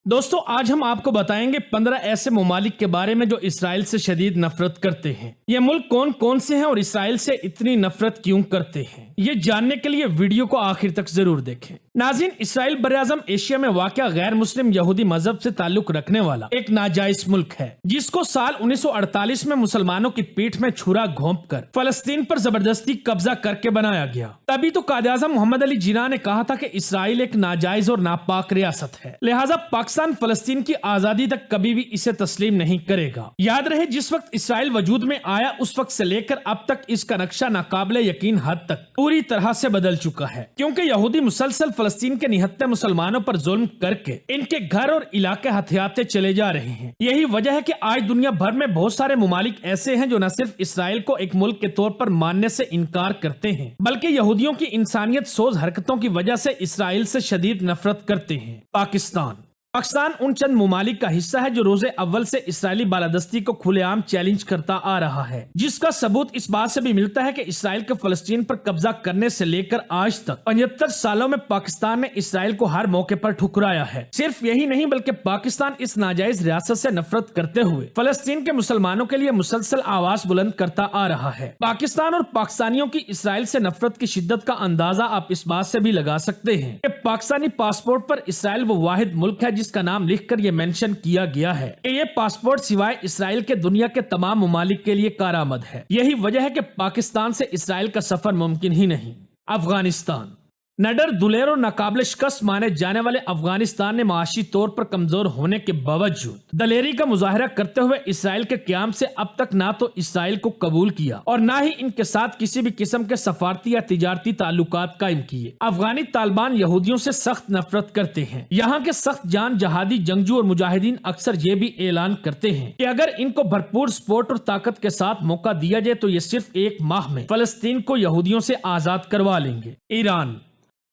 दोस्तों आज हम आपको बताएंगे 15 ऐसे ममालिक के बारे में जो इसराइल से शदीद नफरत करते हैं। ये मुल्क कौन कौन से हैं और इसराइल से इतनी नफरत क्यों करते हैं, ये जानने के लिए वीडियो को आखिर तक जरूर देखें। नाज़रीन, इसराइल बरआज़म एशिया में वाक़या गैर मुस्लिम यहूदी मजहब से ताल्लुक रखने वाला एक नाजायज मुल्क है, जिसको साल 1948 में मुसलमानों की पीठ में छुरा घोंप कर फलस्तीन पर जबरदस्ती कब्जा करके बनाया गया। तभी तो कायद-ए-आज़म मोहम्मद अली जिन्ना ने कहा था कि इसराइल एक नाजायज और नापाक रियासत है, लिहाजा पाकिस्तान फलस्तीन की आजादी तक कभी भी इसे तस्लीम नहीं करेगा। याद रहे, जिस वक्त इसराइल वजूद में आया उस वक्त से लेकर अब तक इसका नक्शा नाकाबिले यकीन हद तक पूरी तरह से बदल चुका है, क्योंकि यहूदी मुसलसल फलस्तीन के निहत्ते मुसलमानों पर जुल्म करके इनके घर और इलाके हथियाते चले जा रहे हैं। यही वजह है कि आज दुनिया भर में बहुत सारे ममालिक ऐसे हैं जो न सिर्फ इसराइल को एक मुल्क के तौर पर मानने से इनकार करते हैं, बल्कि यहूदियों की इंसानियत सोज हरकतों की वजह से इसराइल से शदीद नफरत करते हैं। पाकिस्तान उन चंद ममालिक का हिस्सा है जो रोजे अव्वल से इसराइली बालादस्ती को खुलेआम चैलेंज करता आ रहा है, जिसका सबूत इस बात से भी मिलता है कि इसराइल के फलस्तीन पर कब्जा करने से लेकर आज तक 75 सालों में पाकिस्तान ने इसराइल को हर मौके पर ठुकराया है। सिर्फ यही नहीं बल्कि पाकिस्तान इस नाजायज रियासत से नफरत करते हुए फलस्तीन के मुसलमानों के लिए मुसलसल आवाज बुलंद करता आ रहा है। पाकिस्तान और पाकिस्तानियों की इसराइल से नफरत की शिद्दत का अंदाजा आप इस बात से भी लगा सकते हैं कि पाकिस्तानी पासपोर्ट पर इसराइल वो वाहिद मुल्क है जिसका नाम लिखकर ये मेंशन किया गया है कि ये पासपोर्ट सिवाय इसराइल के दुनिया के तमाम ममालिक के लिए कारामद है। यही वजह है कि पाकिस्तान से इसराइल का सफर मुमकिन ही नहीं। अफगानिस्तान नडर दुलेर और नाकाबिल शिकस्त माने जाने वाले अफगानिस्तान ने माशी तौर पर कमजोर होने के बावजूद दलेरी का मुजाहरा करते हुए इसराइल के क्याम से अब तक ना तो इसराइल को कबूल किया और ना ही इनके साथ किसी भी किस्म के सफारती या तिजारती ताल्लुकात कायम किए। अफगानी तालिबान यहूदियों से सख्त नफरत करते हैं। यहाँ के सख्त जान जहादी जंगजू और मुजाहिदीन अक्सर ये भी ऐलान करते हैं कि अगर इनको भरपूर सपोर्ट और ताकत के साथ मौका दिया जाए तो ये सिर्फ 1 माह में फलस्तीन को यहूदियों से आजाद करवा लेंगे। ईरान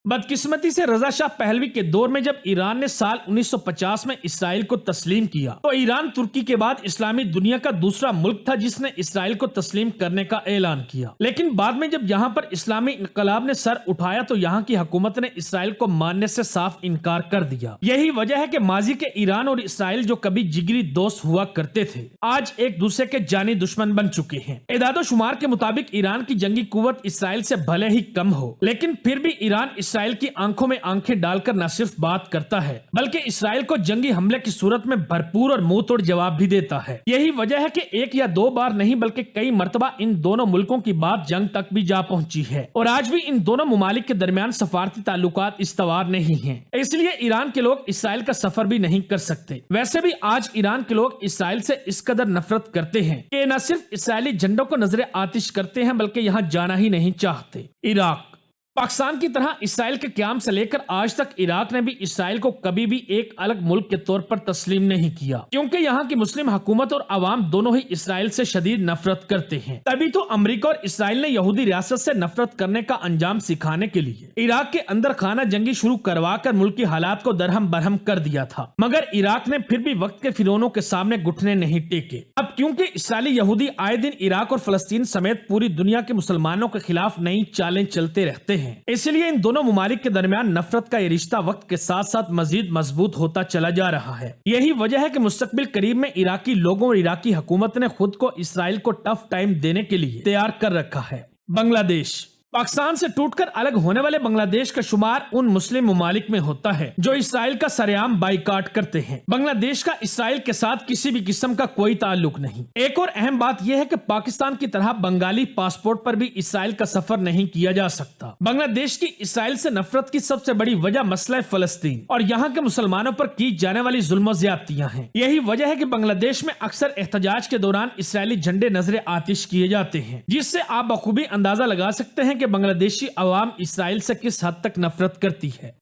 बदकिस्मती से रजा शाह पहलवी के दौर में जब ईरान ने साल 1950 में इसराइल को तस्लीम किया तो ईरान तुर्की के बाद इस्लामी दुनिया का दूसरा मुल्क था जिसने इसराइल को तस्लीम करने का ऐलान किया। लेकिन बाद में जब यहाँ पर इस्लामी इनकलाब ने सर उठाया तो यहाँ की हुकूमत ने इसराइल को मानने से साफ इनकार कर दिया। यही वजह है कि माजी के ईरान और इसराइल जो कभी जिगरी दोस्त हुआ करते थे आज एक दूसरे के जानी दुश्मन बन चुके हैं। एदादो शुमार के मुताबिक ईरान की जंगी कुव्वत इसराइल से भले ही कम हो, लेकिन फिर भी ईरान इसराइल की आंखों में आंखें डालकर न सिर्फ बात करता है बल्कि इसराइल को जंगी हमले की सूरत में भरपूर और मुंह तोड़ जवाब भी देता है। यही वजह है कि 1 या 2 बार नहीं बल्कि कई मर्तबा इन दोनों मुल्कों की बात जंग तक भी जा पहुंची है और आज भी इन दोनों ममालिक के दरमियान सफारती ताल्लुकात इस्तवार नहीं हैं। इसलिए ईरान के लोग इसराइल का सफर भी नहीं कर सकते। वैसे भी आज ईरान के लोग इसराइल से इस कदर नफरत करते हैं कि न सिर्फ इसराइली झंडों को नजरे आतिश करते हैं बल्कि यहाँ जाना ही नहीं चाहते। इराक पाकिस्तान की तरह इसराइल के क्याम से लेकर आज तक इराक ने भी इसराइल को कभी भी एक अलग मुल्क के तौर पर तस्लीम नहीं किया, क्योंकि यहाँ की मुस्लिम हुकूमत और अवाम दोनों ही इसराइल से शदीद नफरत करते हैं। तभी तो अमेरिका और इसराइल ने यहूदी रियासत से नफरत करने का अंजाम सिखाने के लिए इराक के अंदर खाना जंगी शुरू करवा कर मुल्क की हालात को दरहम बरहम कर दिया था, मगर इराक ने फिर भी वक्त के फिरौनों के सामने घुटने नहीं टेके। अब क्योंकि इसराइली यहूदी आए दिन इराक और फलस्तीन समेत पूरी दुनिया के मुसलमानों के खिलाफ नई चालें चलते रहते हैं, इसलिए इन दोनों ममालिक के दरमियान नफरत का ये रिश्ता वक्त के साथ साथ मजीद मजबूत होता चला जा रहा है। यही वजह है कि मुस्तकबिल करीब में इराकी लोगों और इराकी हुकूमत ने खुद को इसराइल को टफ टाइम देने के लिए तैयार कर रखा है। बांग्लादेश पाकिस्तान से टूटकर अलग होने वाले बांग्लादेश का शुमार उन मुस्लिम ममालिक में होता है जो इसराइल का सरेआम बाइकाट करते हैं। बांग्लादेश का इसराइल के साथ किसी भी किस्म का कोई ताल्लुक नहीं। एक और अहम बात यह है कि पाकिस्तान की तरह बंगाली पासपोर्ट पर भी इसराइल का सफर नहीं किया जा सकता। बांग्लादेश की इसराइल से नफरत की सबसे बड़ी वजह मसला फलस्तीन और यहाँ के मुसलमानों पर की जाने वाली जुल्म ज्यादतियां हैं। यही वजह है कि बांग्लादेश में अक्सर एहतजाज के दौरान इसराइली झंडे नजरे आतिश किए जाते हैं, जिससे आप बखूबी अंदाजा लगा सकते हैं कि बांग्लादेशी अवाम इसराइल से किस हद तक नफरत करती है।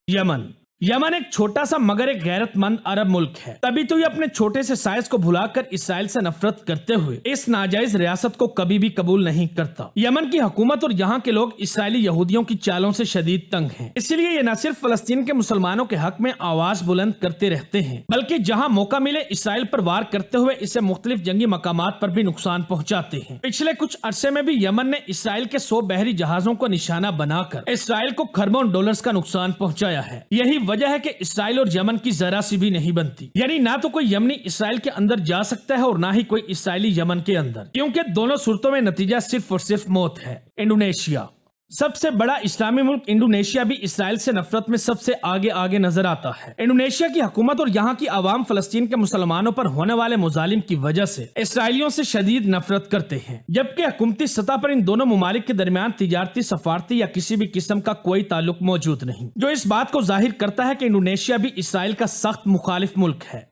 यमन एक छोटा सा मगर एक गैरतमंद अरब मुल्क है, तभी तो ये अपने छोटे से साइज को भुलाकर इसराइल से नफरत करते हुए इस नाजायज रियासत को कभी भी कबूल नहीं करता। यमन की हुकूमत और यहाँ के लोग इसराइली यहूदियों की चालों से शदीद तंग हैं, इसलिए ये न सिर्फ फलस्तीन के मुसलमानों के हक में आवाज बुलंद करते रहते हैं बल्कि जहाँ मौका मिले इसराइल पर वार करते हुए इसे मुख्तलिफ जंगी मकामात पर भी नुकसान पहुँचाते हैं। पिछले कुछ अरसे में भी यमन ने इसराइल के 100 बहरी जहाजों को निशाना बनाकर इसराइल को खरबों डॉलर्स का नुकसान पहुँचाया है। यही وجہ ہے کہ اسرائیل اور یمن کی ذرا سی بھی نہیں بنتی، یعنی نہ تو کوئی یمنی اسرائیل کے اندر جا سکتا ہے اور نہ ہی کوئی اسرائیلی یمن کے اندر، کیونکہ دونوں صورتوں میں نتیجہ صرف اور صرف موت ہے۔ انڈونیشیا، سب سے بڑا اسلامی ملک انڈونیشیا بھی اسرائیل سے نفرت میں سب سے آگے نظر آتا ہے۔ انڈونیشیا کی حکومت اور یہاں کی عوام فلسطین کے مسلمانوں پر ہونے والے مظالم کی وجہ سے اسرائیلیوں سے شدید نفرت کرتے ہیں، جبکہ حکومتی سطح پر ان دونوں ممالک کے درمیان تجارتی، سفارتی یا کسی بھی قسم کا کوئی تعلق موجود نہیں، جو اس بات کو ظاہر کرتا ہے کہ انڈونیشیا بھی اسرائیل کا سخت مخالف ملک ہے۔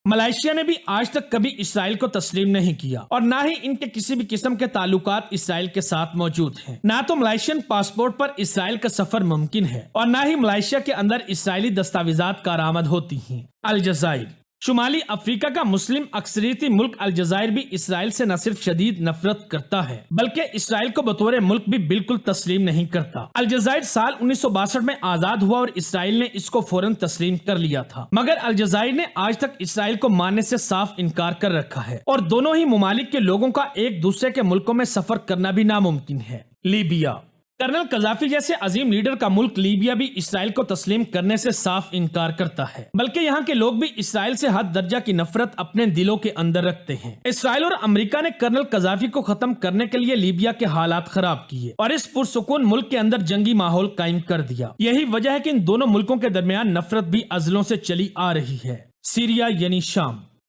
ملائیشیا نے بھی آج تک کبھی اسرائیل کو تسلیم نہیں کیا اور نہ ہی ان کے کسی بھی قسم کے تعلقات اسرائیل کے ساتھ موجود ہیں۔ نہ تو ملائیشین پاسپورٹ پر اسرائیل کا سفر ممکن ہے اور نہ ہی ملائیشیا کے اندر اسرائیلی دستاویزات کارآمد ہوتی ہیں۔ الجزائر، شمالی افریقہ کا مسلم اکثریتی ملک الجزائر بھی اسرائیل سے نہ صرف شدید نفرت کرتا ہے بلکہ اسرائیل کو بطور ملک بھی بالکل تسلیم نہیں کرتا۔ الجزائر سال 1962 میں آزاد ہوا اور اسرائیل نے اس کو فوراً تسلیم کر لیا تھا، مگر الجزائر نے آج تک اسرائیل کو ماننے سے صاف انکار کر رکھا ہے اور دونوں ہی ممالک کے لوگوں کا ایک دوسرے کے ملکوں میں سفر کرنا بھی ناممکن ہے۔ لیبیا، کرنل قذافی جیسے عظیم لیڈر کا ملک لیبیا بھی اسرائیل کو تسلیم کرنے سے صاف انکار کرتا ہے، بلکہ یہاں کے لوگ بھی اسرائیل سے حد درجہ کی نفرت اپنے دلوں کے اندر رکھتے ہیں۔ اسرائیل اور امریکہ نے کرنل قذافی کو ختم کرنے کے لیے لیبیا کے حالات خراب کیے اور اس پرسکون ملک کے اندر جنگی ماحول قائم کر دیا۔ یہی وجہ ہے کہ ان دونوں ملکوں کے درمیان نفرت بھی ازلوں سے چلی آ رہی ہے۔ سیریا یعنی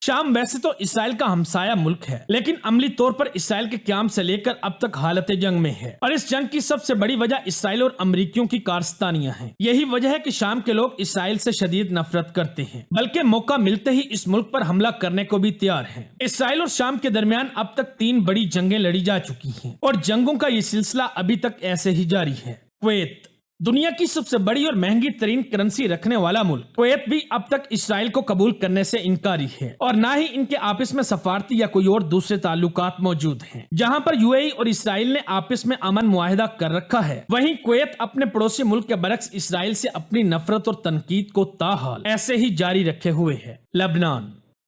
شام ویسے تو اسرائیل کا ہمسایہ ملک ہے، لیکن عملی طور پر اسرائیل کے قیام سے لے کر اب تک حالت جنگ میں ہے اور اس جنگ کی سب سے بڑی وجہ اسرائیل اور امریکیوں کی کارستانیاں ہیں۔ یہی وجہ ہے کہ شام کے لوگ اسرائیل سے شدید نفرت کرتے ہیں، بلکہ موقع ملتے ہی اس ملک پر حملہ کرنے کو بھی تیار ہیں۔ اسرائیل اور شام کے درمیان اب تک 3 بڑی جنگیں لڑی جا چکی ہیں اور جنگوں کا یہ سلسلہ ابھی تک ایسے ہی جاری ہے۔ کویت، دنیا کی سب سے بڑی اور مہنگی ترین کرنسی رکھنے والا ملک کویت بھی اب تک اسرائیل کو قبول کرنے سے انکاری ہے اور نہ ہی ان کے آپس میں سفارتی یا کوئی اور دوسرے تعلقات موجود ہیں۔ جہاں پر یو اے ای اور اسرائیل نے آپس میں امن معاہدہ کر رکھا ہے، وہیں کویت اپنے پڑوسی ملک کے برعکس اسرائیل سے اپنی نفرت اور تنقید کو تاحال ایسے ہی جاری رکھے ہوئے ہے۔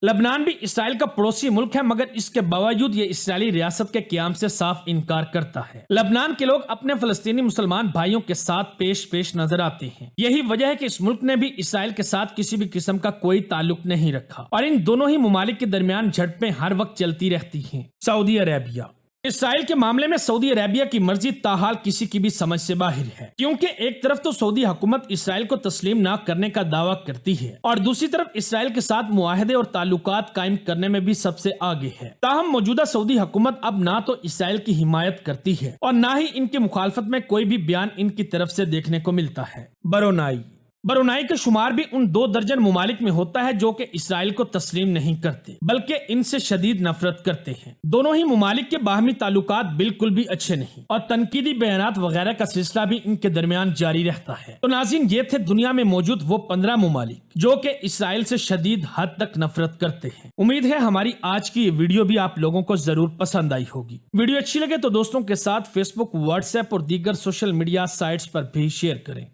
لبنان بھی اسرائیل کا پڑوسی ملک ہے، مگر اس کے باوجود یہ اسرائیلی ریاست کے قیام سے صاف انکار کرتا ہے۔ لبنان کے لوگ اپنے فلسطینی مسلمان بھائیوں کے ساتھ پیش نظر آتے ہیں۔ یہی وجہ ہے کہ اس ملک نے بھی اسرائیل کے ساتھ کسی بھی قسم کا کوئی تعلق نہیں رکھا اور ان دونوں ہی ممالک کے درمیان جھڑپیں ہر وقت چلتی رہتی ہیں۔ سعودی عربیہ، اسرائیل کے معاملے میں سعودی عربیہ کی مرضی تاحال کسی کی بھی سمجھ سے باہر ہے، کیونکہ ایک طرف تو سعودی حکومت اسرائیل کو تسلیم نہ کرنے کا دعویٰ کرتی ہے اور دوسری طرف اسرائیل کے ساتھ معاہدے اور تعلقات قائم کرنے میں بھی سب سے آگے ہے۔ تاہم موجودہ سعودی حکومت اب نہ تو اسرائیل کی حمایت کرتی ہے اور نہ ہی ان کی مخالفت میں کوئی بھی بیان ان کی طرف سے دیکھنے کو ملتا ہے۔ برونائی کا شمار بھی ان 2 درجن ممالک میں ہوتا ہے جو کہ اسرائیل کو تسلیم نہیں کرتے بلکہ ان سے شدید نفرت کرتے ہیں۔ دونوں ہی ممالک کے باہمی تعلقات بالکل بھی اچھے نہیں اور تنقیدی بیانات وغیرہ کا سلسلہ بھی ان کے درمیان جاری رہتا ہے۔ تو ناظرین، یہ تھے دنیا میں موجود وہ 15 ممالک جو کہ اسرائیل سے شدید حد تک نفرت کرتے ہیں۔ امید ہے ہماری آج کی یہ ویڈیو بھی آپ لوگوں کو ضرور پسند آئی ہوگی۔ ویڈیو اچھی لگے تو دوستوں کے ساتھ فیس بک، واٹس ایپ اور دیگر سوشل میڈیا سائٹس پر بھی شیئر کریں۔